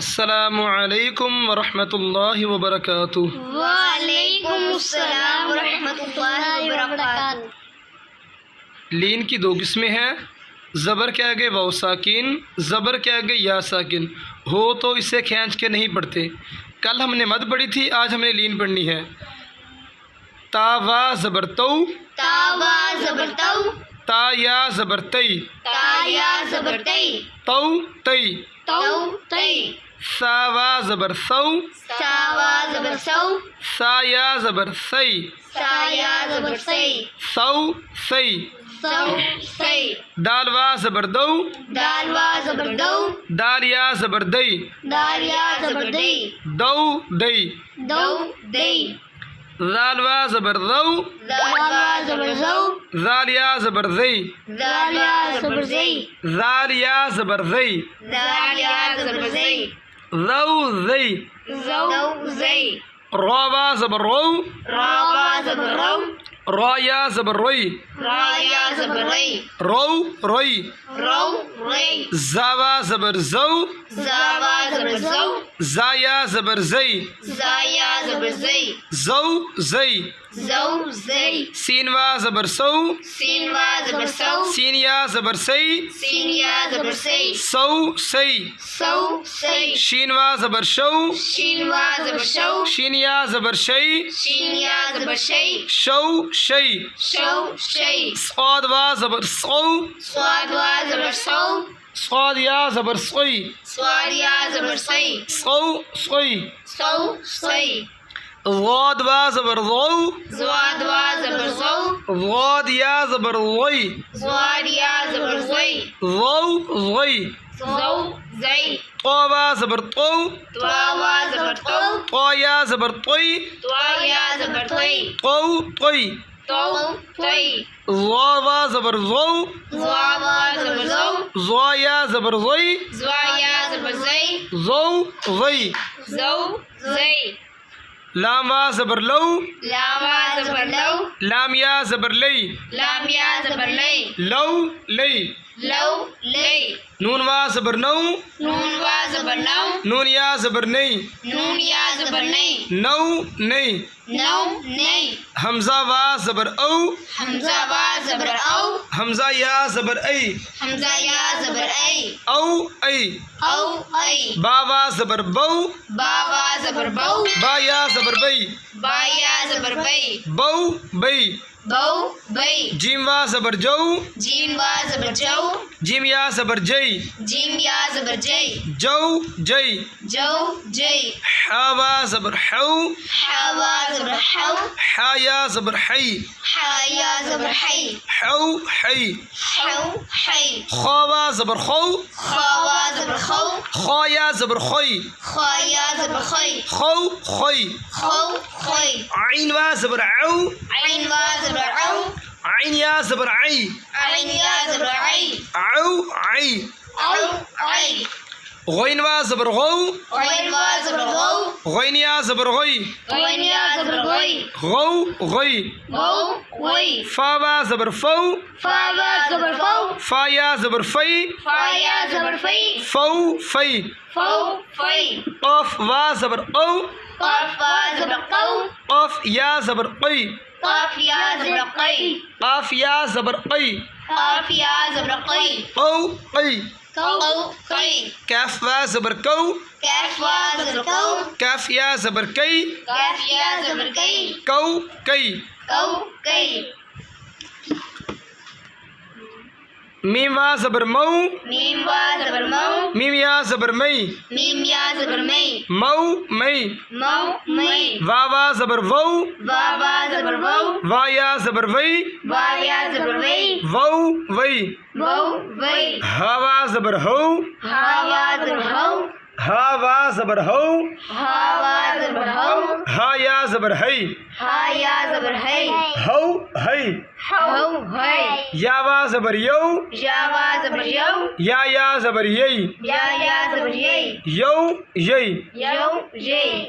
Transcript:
अस्सलामु अलैकुम वरहमतुल्लाहि वबरकातुह। वालेकुमुस्सलाम वरहमतुल्लाहि वबरकातुह। लीन की दो किस्में हैं, ज़बर के आगे वाव साकिन, ज़बर के आगे या साकिन हो तो इसे खींच के नहीं पढ़ते। कल हमने मद पढ़ी थी, आज हमने लीन पढ़नी है। तावा ज़बर तौ, तावा ज़बर तौ, ता या ज़बर तई, ता या ज़बर तई, तौ तई, तौ तई, सावा ज़बर सौ, सावा ज़बर सौ, सा या ज़बर सई, सा या ज़बर सई, सौ सई, सौ सई, दाल वा ज़बर दौ, दाल वा ज़बर दौ, दाल या ज़बर दई, दाल या ज़बर दई, दौ दई, दौ दई, ज़ाल वा ज़बर ज़ौ, दाल वा ज़बर ज़ौ, ज़ाल या ज़बर ज़ई, दाल या ज़बर ज़ई, ज़ाल या ज़बर ज़ई, दाल या ज़बर ज़ई, ज़ौ ज़ई, ज़ौ ज़ई, रौ वा ज़बर रौ, रा वा ज़बर रौ, रौ या ज़बर रोई, रा या ज़बर रई, रौ रोई, रौ रई, ज़ा वा ज़बर ज़ौ, ज़ा वा ज़बर ज़ौ, ज़ा या ज़बर ज़ई, ज़ा या ज़बर ज़ई, ज़ौ ज़ई, ज़ौ ज़ई, सीन वा ज़बर सौ, सीन वा ज़बर सौ, सीन या ज़बर सई, सीन या ज़बर सई, सौ सई, सौ सई, शीन वा ज़बर शौ, शीन वा ज़बर शौ, शीन या ज़बर शई, शीन या ज़बर शई, शौ शई, शौ शई, स्वाद वा ज़बर सौ, स्वाद वा ज़बर सौ, स्वाद या ज़बर सोई, स्वाद या ज़बर सई, सौ सोई, सौ सई, ज़ाद वा ज़बर ज़ौ, ज़वाद वा ज़बर ज़ौ, ज़ाद या ज़बर ज़ई, ज़वाद या ज़बर ज़ई, ज़ौ ज़ई, ज़ौ ज़ई, तो वा ज़बर तो, त्वा वा ज़बर तौ, तो या ज़बर तोई, त्वा या ज़बर तई, तो तोई, तौ तई, ज़ा वा ज़बर ज़ौ, ज़वा वा ज़बर ज़ौ, ज़ा या ज़बर ज़ई, ज़वा या ज़बर ज़ई, ज़ौ ज़ई, ज़ौ ज़ई, लाम वा ज़बर लौ, लाम वा ज़बर लौ, लाम या ज़बर लई, लाम या ज़बर लई, लौ लई, लौ लई, नून वा ज़बर नौ, नून वा ज़बर नौ, नून या ज़बर नई, नून या ज़बर नई, नौ नई, नौ नई, हमज़ा वा ज़बर औ, हमज़ा वा ज़बर औ, हमज़ा या ज़बर ऐ, हमज़ा या ज़बर ऐ, औ ऐ, औ ऐ, बा वा ज़बर बौ, बा वा ज़बर बौ, बा या ज़बर बई, बा या ज़बर बई, बौ बई, बौ बई, जीम वा ज़बर जौ, जीम वा ज़बर जौ, जीम या ज़बर जई, जीम या ज़बर जई, जौ जई, जौ जई, हा वा ज़बर हौ, हा वा ज़बर हौ, हा या ज़बर हई, हा या ज़बर हई, हौ हई, हौ हई, खा वा ज़बर खौ, खा वा ज़बर खौ, खा या ज़बर खोई, खा या ज़बर खई, खौ खोई, खौ खई, आइन वा ज़बर औ, आइन वा ज़बर औ, आइन या ज़बर आई, आइन या ज़बर आई, औ आई, औ आई, गैन वा ज़बर गौ, गैन वा ज़बर गौ, गैन या ज़बर गई, गैन या ज़बर गई, गौ गई, गौ गई, फा वा ज़बर फौ, फा वा ज़बर फौ, फा या ज़बर फई, फा या ज़बर फई, फौ फई, फौ फई, क़ाफ वा ज़बर औ, क़ाफ वा ज़बर कौ, क़ाफ या ज़बर क़ई, क़ाफ या ज़बर कई, क़ाफ या ज़बर क़ई, क़ाफ या ज़बर कई, औ क़ई, कौ कई, कैफ वा ज़बर कौ, कैफ वा ज़बर कौ, कैफ या ज़बर कई, कैफ या ज़बर कई, कौ कई, कौ कई, मीम वा ज़बर मौ, मीम वा ज़बर मौ, मीम या ज़बर मई, मीम या ज़बर मई, मौ मई, मौ मई, वा वा ज़बर वौ, वा वा ज़बर वौ, वा या ज़बर वई, वा या ज़बर वई, वौ वई, वौ वई, हा वा ज़बर हौ, हा वा ज़बर हौ, हा वा ज़बर हौ, हा वा ज़बर हौ, हा या ज़बर हई, हा या ज़बर हई, हौ हई, हौ हई, या वा ज़बर यौ, या वा ज़बर यौ, या ज़बर यई, या ज़बर यई, यौ यई। यौ यई।